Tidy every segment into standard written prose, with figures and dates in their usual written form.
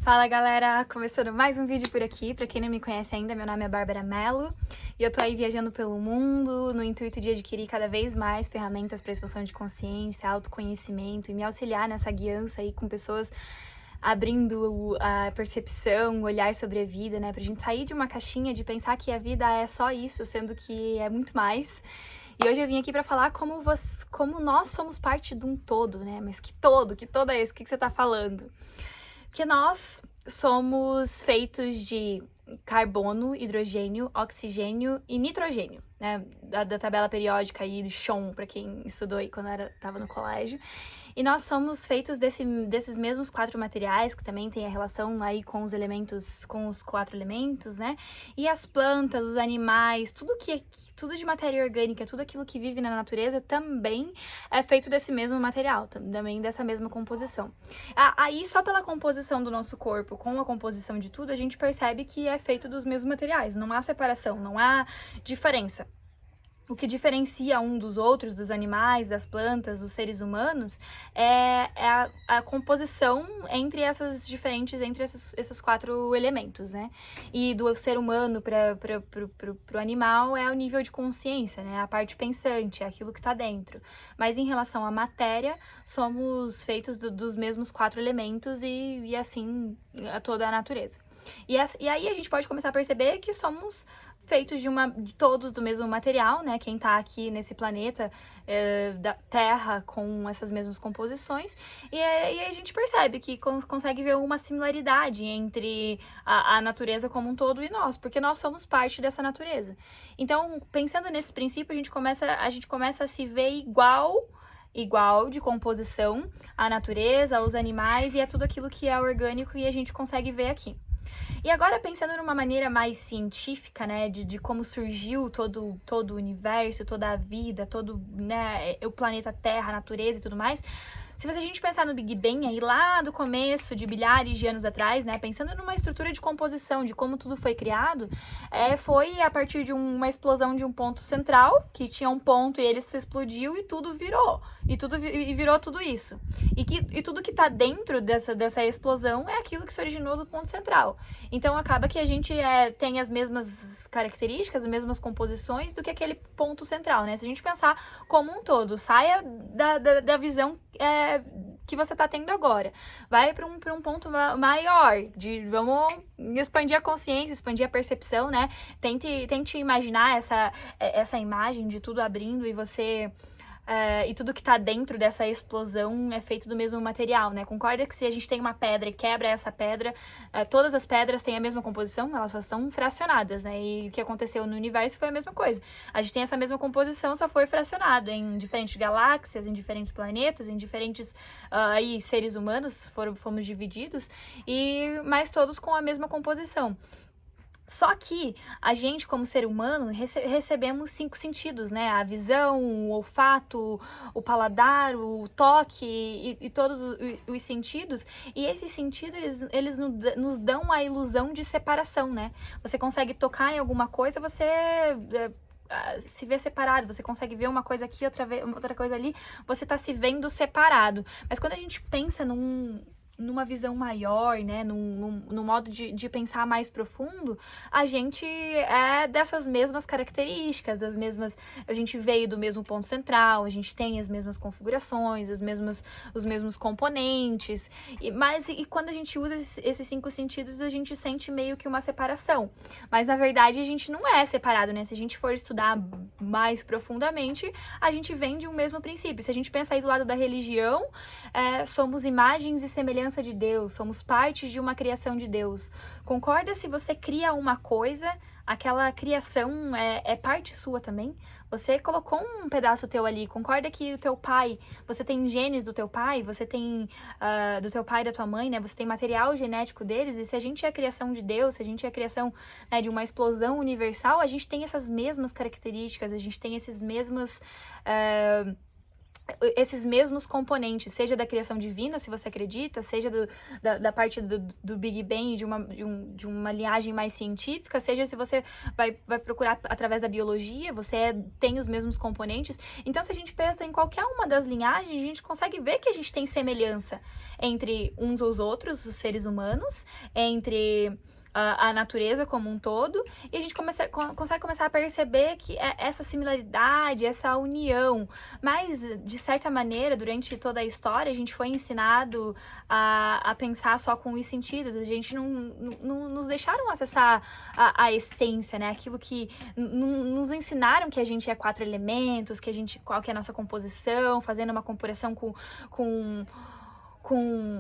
Fala galera, começando mais um vídeo por aqui. Pra quem não me conhece ainda, meu nome é Bárbara Mello e eu tô aí viajando pelo mundo no intuito de adquirir cada vez mais ferramentas para expansão de consciência, autoconhecimento e me auxiliar nessa guiança aí com pessoas abrindo a percepção, o olhar sobre a vida, né? Pra gente sair de uma caixinha de pensar que a vida é só isso, sendo que é muito mais. E hoje eu vim aqui pra falar como nós somos parte de um todo, né? Mas que todo é esse? O que você tá falando? Porque nós somos feitos de carbono, hidrogênio, oxigênio e nitrogênio, né? Da tabela periódica aí do Chon, para quem estudou aí quando estava no colégio. E nós somos feitos desses mesmos 4 materiais, que também tem a relação aí com os elementos, com os 4 elementos, né? E as plantas, os animais, tudo de matéria orgânica, tudo aquilo que vive na natureza também é feito desse mesmo material, também dessa mesma composição. Aí, só pela composição do nosso corpo, com a composição de tudo, a gente percebe que é feito dos mesmos materiais. Não há separação, não há diferença. O que diferencia um dos outros, dos animais, das plantas, dos seres humanos, é a composição entre esses 4 elementos, né? E do ser humano para o animal é o nível de consciência, né? A parte pensante, é aquilo que está dentro. Mas em relação à matéria, somos feitos dos mesmos 4 elementos e assim toda a natureza. E aí a gente pode começar a perceber que somos feitos de todos do mesmo material, né? Quem tá aqui nesse planeta da Terra com essas mesmas composições. E aí a gente percebe que consegue ver uma similaridade entre a natureza como um todo e nós, porque nós somos parte dessa natureza. Então, pensando nesse princípio, a gente começa a se ver igual de composição à natureza, aos animais e a tudo aquilo que é orgânico e a gente consegue ver aqui. E agora, pensando numa maneira mais científica, né, de como surgiu todo o universo, toda a vida, né, o planeta Terra, a natureza e tudo mais, se a gente pensar no Big Bang, aí lá do começo, de bilhares de anos atrás, né, pensando numa estrutura de composição, de como tudo foi criado, foi a partir de uma explosão de um ponto central, que tinha um ponto e ele se explodiu e tudo virou. E virou tudo isso. E tudo que tá dentro dessa explosão é aquilo que se originou do ponto central. Então acaba que a gente tem as mesmas características, as mesmas composições do que aquele ponto central, né? Se a gente pensar como um todo, saia da visão que você tá tendo agora. Vai para um ponto maior, vamos expandir a consciência, expandir a percepção, né? Tente imaginar essa imagem de tudo abrindo e você... e tudo que tá dentro dessa explosão é feito do mesmo material, né? Concorda que se a gente tem uma pedra e quebra essa pedra, todas as pedras têm a mesma composição, elas só são fracionadas, né? E o que aconteceu no universo foi a mesma coisa. A gente tem essa mesma composição, só foi fracionado em diferentes galáxias, em diferentes planetas, em diferentes seres humanos, fomos divididos, mas todos com a mesma composição. Só que a gente, como ser humano, recebemos 5 sentidos, né? A visão, o olfato, o paladar, o toque e todos os sentidos. E esses sentidos, eles nos dão a ilusão de separação, né? Você consegue tocar em alguma coisa, você... se vê separado, você consegue ver uma coisa aqui, outra coisa ali, você tá se vendo separado. Mas quando a gente pensa numa visão maior, né, num modo de pensar mais profundo, a gente é dessas mesmas características, a gente veio do mesmo ponto central, a gente tem as mesmas configurações, os mesmos componentes, mas quando a gente usa esses 5 sentidos, a gente sente meio que uma separação, mas na verdade a gente não é separado, né, se a gente for estudar mais profundamente, a gente vem de um mesmo princípio. Se a gente pensar aí do lado da religião, somos imagens e semelhança de Deus, somos parte de uma criação de Deus. Concorda se você cria uma coisa, aquela criação é parte sua também? Você colocou um pedaço teu ali, concorda que o teu pai, você tem genes do teu pai, você tem do teu pai e da tua mãe, né? Você tem material genético deles, e se a gente é a criação de Deus, se a gente é a criação, né, de uma explosão universal, a gente tem essas mesmas características, a gente tem esses mesmos... esses mesmos componentes, seja da criação divina, se você acredita, seja da parte do Big Bang, de uma linhagem mais científica, seja se você vai procurar através da biologia, você tem os mesmos componentes. Então, se a gente pensa em qualquer uma das linhagens, a gente consegue ver que a gente tem semelhança entre uns os outros, os seres humanos, entre a natureza como um todo, e a gente consegue começar a perceber que essa similaridade, essa união, mas de certa maneira, durante toda a história, a gente foi ensinado a pensar só com os sentidos, a gente não nos deixaram acessar a essência, né, aquilo que nos ensinaram, que a gente é 4 elementos, qual que é a nossa composição, fazendo uma comparação com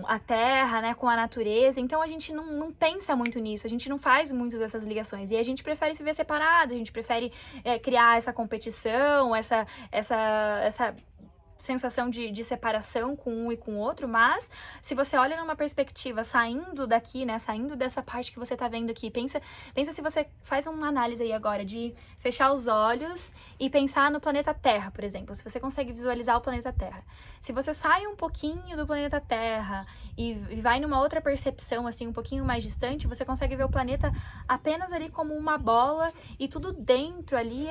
a terra, né, com a natureza. Então a gente não pensa muito nisso, a gente não faz muito dessas ligações, e a gente prefere se ver separado, a gente prefere criar essa competição, essa sensação de separação com um e com o outro. Mas se você olha numa perspectiva saindo daqui, né, saindo dessa parte que você tá vendo aqui, pensa se você faz uma análise aí agora de fechar os olhos e pensar no planeta Terra, por exemplo. Se você consegue visualizar o planeta Terra, se você sai um pouquinho do planeta Terra e vai numa outra percepção, assim, um pouquinho mais distante, você consegue ver o planeta apenas ali como uma bola, e tudo dentro ali,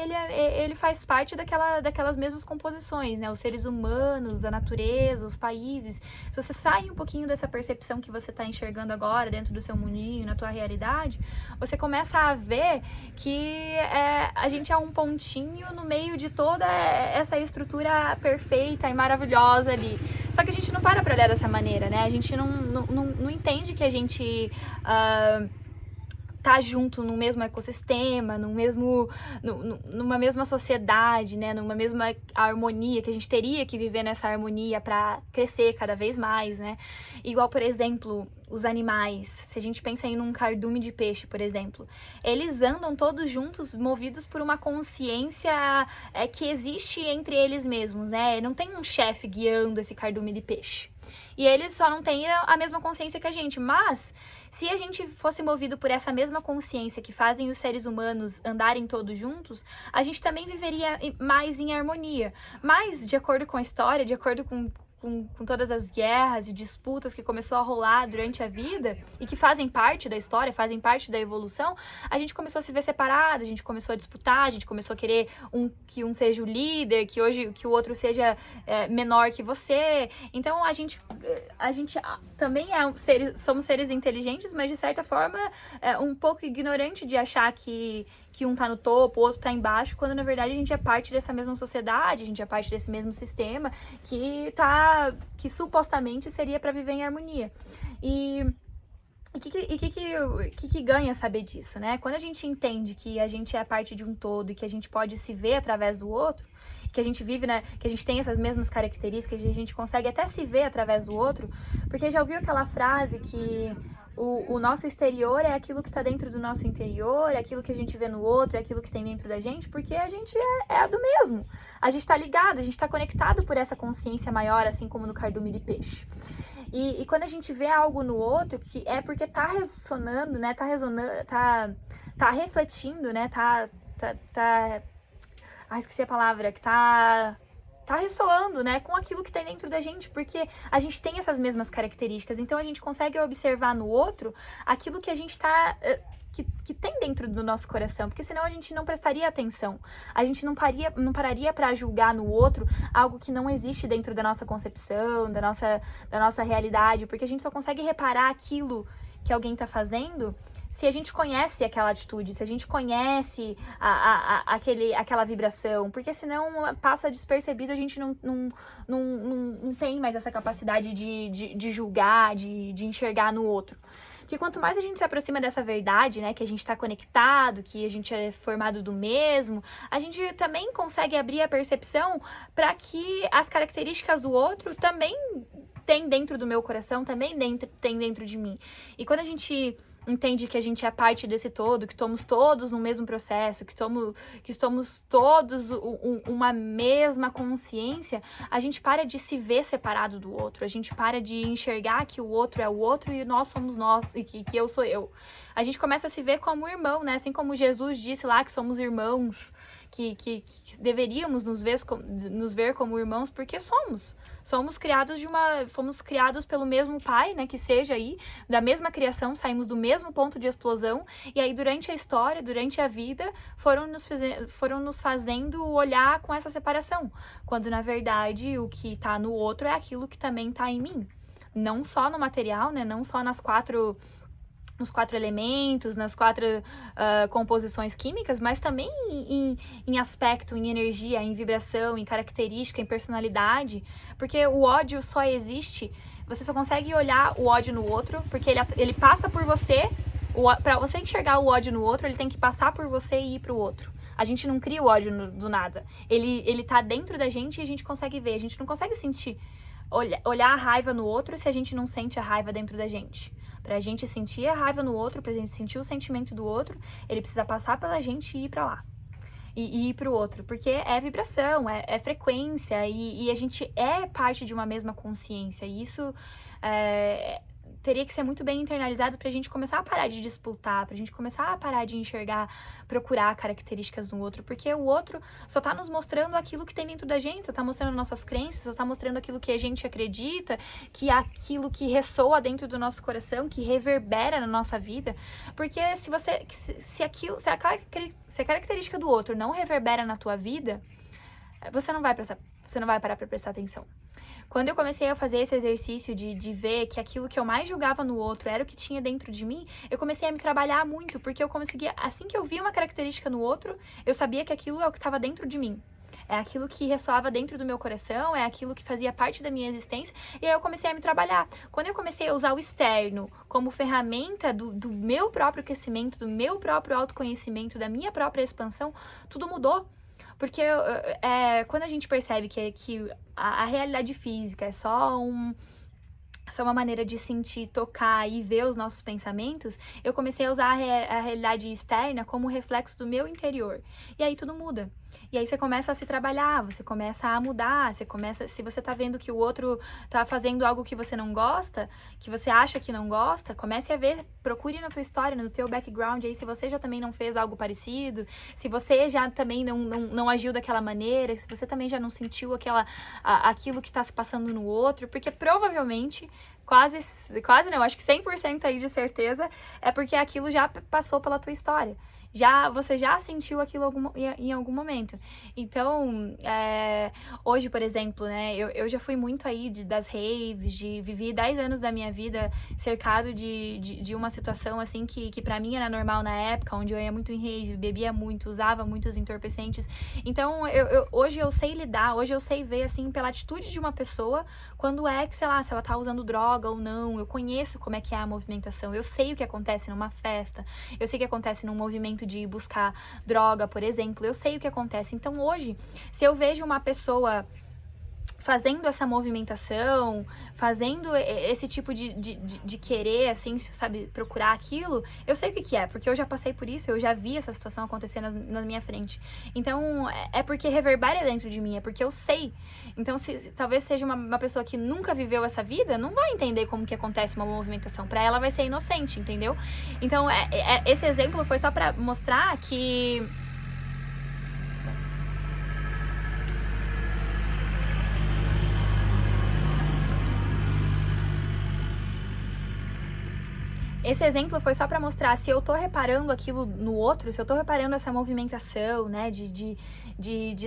ele faz parte daquelas mesmas composições, né? Os seres humanos, a natureza, os países. Se você sai um pouquinho dessa percepção que você está enxergando agora, dentro do seu mundinho, na tua realidade, você começa a ver que a gente é um pontinho no meio de toda essa estrutura perfeita e maravilhosa ali. Só que a gente não para pra olhar dessa maneira, né? A gente não entende que a gente tá junto no mesmo ecossistema, numa mesma sociedade, né? Numa mesma harmonia, que a gente teria que viver nessa harmonia para crescer cada vez mais, né? Igual, por exemplo, os animais. Se a gente pensa em um cardume de peixe, por exemplo, eles andam todos juntos, movidos por uma consciência que existe entre eles mesmos, né? Não tem um chefe guiando esse cardume de peixe. E eles só não têm a mesma consciência que a gente. Mas, se a gente fosse movido por essa mesma consciência que fazem os seres humanos andarem todos juntos, a gente também viveria mais em harmonia. Mas, de acordo com a história, de acordo com todas as guerras e disputas que começou a rolar durante a vida e que fazem parte da história, fazem parte da evolução, a gente começou a se ver separado, a gente começou a disputar, a gente começou a querer que um seja o líder, que o outro seja menor que você. Então a gente também somos seres inteligentes, mas de certa forma um pouco ignorante de achar que um tá no topo, o outro tá embaixo, quando na verdade a gente é parte dessa mesma sociedade, a gente é parte desse mesmo sistema que supostamente seria para viver em harmonia. E o que ganha saber disso, né? Quando a gente entende que a gente é parte de um todo e que a gente pode se ver através do outro, que a gente vive, né, que a gente tem essas mesmas características, a gente consegue até se ver através do outro, porque já ouviu aquela frase que o nosso exterior é aquilo que está dentro do nosso interior, é aquilo que a gente vê no outro, é aquilo que tem dentro da gente, porque a gente é do mesmo. A gente está ligado, a gente está conectado por essa consciência maior, assim como no cardume de peixe. E quando a gente vê algo no outro, que é porque tá ressonando, né, tá refletindo, né, esqueci a palavra, que tá ressoando, né, com aquilo que tem dentro da gente, porque a gente tem essas mesmas características, então a gente consegue observar no outro aquilo que a gente que tem dentro do nosso coração, porque senão a gente não prestaria atenção, a gente não pararia para julgar no outro algo que não existe dentro da nossa concepção, da nossa realidade, porque a gente só consegue reparar aquilo que alguém tá fazendo se a gente conhece aquela atitude, se a gente conhece aquela vibração, porque senão passa despercebido, a gente não tem mais essa capacidade de julgar, de enxergar no outro. Porque quanto mais a gente se aproxima dessa verdade, né, que a gente está conectado, que a gente é formado do mesmo, a gente também consegue abrir a percepção para que as características do outro também tem dentro do meu coração, também tem dentro de mim. E quando a gente entende que a gente é parte desse todo, que estamos todos no mesmo processo, que estamos todos uma mesma consciência, a gente para de se ver separado do outro, a gente para de enxergar que o outro é o outro e nós somos nós, e que eu sou eu. A gente começa a se ver como irmão, né? Assim como Jesus disse lá que somos irmãos, que deveríamos nos ver como irmãos, porque fomos criados pelo mesmo pai, né, que seja aí, da mesma criação, saímos do mesmo ponto de explosão, e aí durante a história, durante a vida, foram nos fazendo olhar com essa separação, quando na verdade o que tá no outro é aquilo que também tá em mim. Não só no material, né, não só nos quatro elementos, nas quatro composições químicas, mas também em aspecto, em energia, em vibração, em característica, em personalidade, porque o ódio só existe, você só consegue olhar o ódio no outro, porque ele passa por você, para você enxergar o ódio no outro, ele tem que passar por você e ir pro outro. A gente não cria o ódio do nada, ele tá dentro da gente e a gente consegue ver, a gente não consegue olhar a raiva no outro se a gente não sente a raiva dentro da gente. Pra gente sentir a raiva no outro, pra gente sentir o sentimento do outro, ele precisa passar pela gente e ir pra lá. E ir pro outro. Porque é vibração, é frequência, e a gente é parte de uma mesma consciência. E isso teria que ser muito bem internalizado pra gente começar a parar de disputar, pra gente começar a parar de enxergar, procurar características no outro, porque o outro só tá nos mostrando aquilo que tem dentro da gente, só tá mostrando nossas crenças, só tá mostrando aquilo que a gente acredita, que é aquilo que ressoa dentro do nosso coração, que reverbera na nossa vida, porque se a característica do outro não reverbera na tua vida, você não vai parar pra prestar atenção. Quando eu comecei a fazer esse exercício de ver que aquilo que eu mais julgava no outro era o que tinha dentro de mim, eu comecei a me trabalhar muito, porque eu conseguia, assim que eu via uma característica no outro, eu sabia que aquilo é o que estava dentro de mim. É aquilo que ressoava dentro do meu coração, é aquilo que fazia parte da minha existência, e aí eu comecei a me trabalhar. Quando eu comecei a usar o externo como ferramenta do meu próprio crescimento, do meu próprio autoconhecimento, da minha própria expansão, tudo mudou. Porque quando a gente percebe que a realidade física é só uma maneira de sentir, tocar e ver os nossos pensamentos, eu comecei a usar a realidade externa como reflexo do meu interior. E aí tudo muda. E aí você começa a se trabalhar, você começa a mudar, se você tá vendo que o outro tá fazendo algo que você não gosta, que você acha que não gosta, comece a ver, procure na tua história, no teu background aí, se você já também não fez algo parecido, se você já também não agiu daquela maneira, se você também já não sentiu aquilo que tá se passando no outro, porque provavelmente, quase não, acho que 100% aí de certeza, é porque aquilo já passou pela tua história. Você já sentiu aquilo em algum momento. Então, hoje, por exemplo, né, eu já fui muito aí das raves, vivi 10 anos da minha vida cercado de uma situação, assim, que pra mim era normal na época, onde eu ia muito em rave, bebia muito, usava muitos entorpecentes. Então, hoje eu sei lidar, hoje eu sei ver, assim, pela atitude de uma pessoa, quando é que, sei lá, se ela tá usando droga ou não, eu conheço como é que é a movimentação, eu sei o que acontece numa festa, eu sei o que acontece num movimento de buscar droga, por exemplo, eu sei o que acontece. Então hoje, se eu vejo uma pessoa fazendo essa movimentação, fazendo esse tipo de querer, assim, sabe, procurar aquilo, eu sei o que é, porque eu já passei por isso, eu já vi essa situação acontecendo na minha frente. Então, é porque reverbera dentro de mim, é porque eu sei. Então, talvez seja uma pessoa que nunca viveu essa vida, não vai entender como que acontece uma movimentação. Pra ela vai ser inocente, entendeu? Então, esse exemplo foi só pra mostrar que esse exemplo foi só pra mostrar, se eu tô reparando aquilo no outro, se eu tô reparando essa movimentação, né, de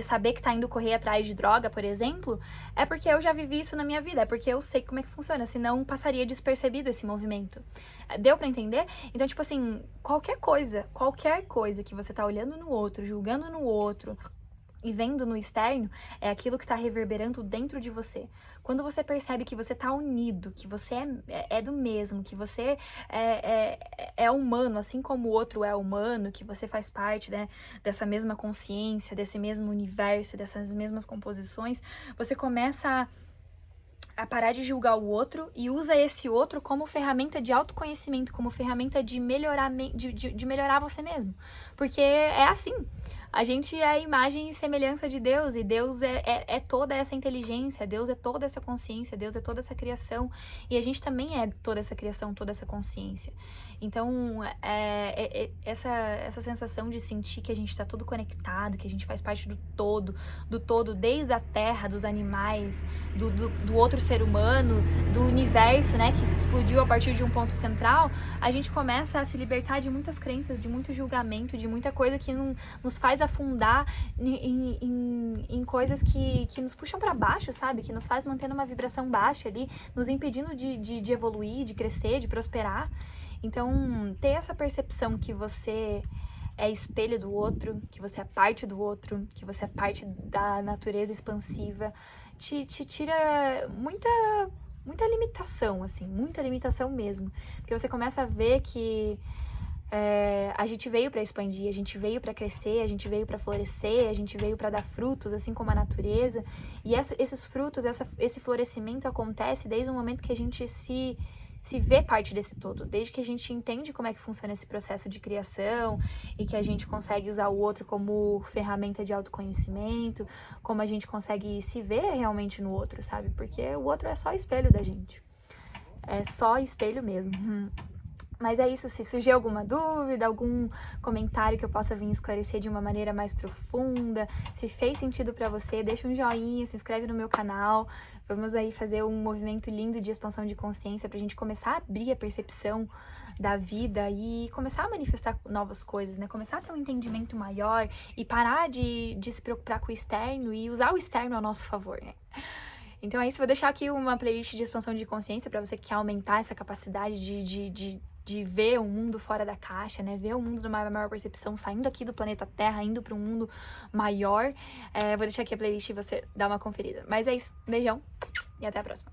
saber que tá indo correr atrás de droga, por exemplo, é porque eu já vivi isso na minha vida, é porque eu sei como é que funciona, senão passaria despercebido esse movimento. Deu pra entender? Então, tipo assim, qualquer coisa que você tá olhando no outro, julgando no outro, e vendo no externo, é aquilo que tá reverberando dentro de você. Quando você percebe que você tá unido, que você é do mesmo, que você é humano, assim como o outro é humano, que você faz parte, né, dessa mesma consciência, desse mesmo universo, dessas mesmas composições, você começa a parar de julgar o outro e usa esse outro como ferramenta de autoconhecimento, como ferramenta de melhorar você mesmo. Porque é assim. A gente é a imagem e semelhança de Deus, e Deus é toda essa inteligência, Deus é toda essa consciência, Deus é toda essa criação, e a gente também é toda essa criação, toda essa consciência. Então, essa sensação de sentir que a gente está todo conectado, que a gente faz parte do todo, desde a terra, dos animais, do outro ser humano, do universo, né, que se explodiu a partir de um ponto central, a gente começa a se libertar de muitas crenças, de muito julgamento, de muita coisa que nos faz afundar em coisas que nos puxam para baixo, sabe? Que nos faz manter numa vibração baixa ali, nos impedindo de evoluir, de crescer, de prosperar. Então, ter essa percepção que você é espelho do outro, que você é parte do outro, que você é parte da natureza expansiva, te tira muita limitação, assim, muita limitação mesmo. Porque você começa a ver que a gente veio para expandir, a gente veio para crescer, a gente veio para florescer, a gente veio para dar frutos, assim como a natureza. E esses frutos, esse florescimento acontece desde o momento que a gente se vê parte desse todo, desde que a gente entende como é que funciona esse processo de criação e que a gente consegue usar o outro como ferramenta de autoconhecimento, como a gente consegue se ver realmente no outro, sabe? Porque o outro é só espelho da gente, é só espelho mesmo. Mas é isso, se surgir alguma dúvida, algum comentário que eu possa vir esclarecer de uma maneira mais profunda, se fez sentido pra você, deixa um joinha, se inscreve no meu canal. Vamos aí fazer um movimento lindo de expansão de consciência pra gente começar a abrir a percepção da vida e começar a manifestar novas coisas, né? Começar a ter um entendimento maior e parar de se preocupar com o externo e usar o externo a nosso favor, né? Então é isso, vou deixar aqui uma playlist de expansão de consciência para você que quer aumentar essa capacidade de ver o mundo fora da caixa, né? Ver o mundo numa maior percepção, saindo aqui do planeta Terra, indo para um mundo maior. Vou deixar aqui a playlist e você dá uma conferida. Mas é isso, beijão e até a próxima.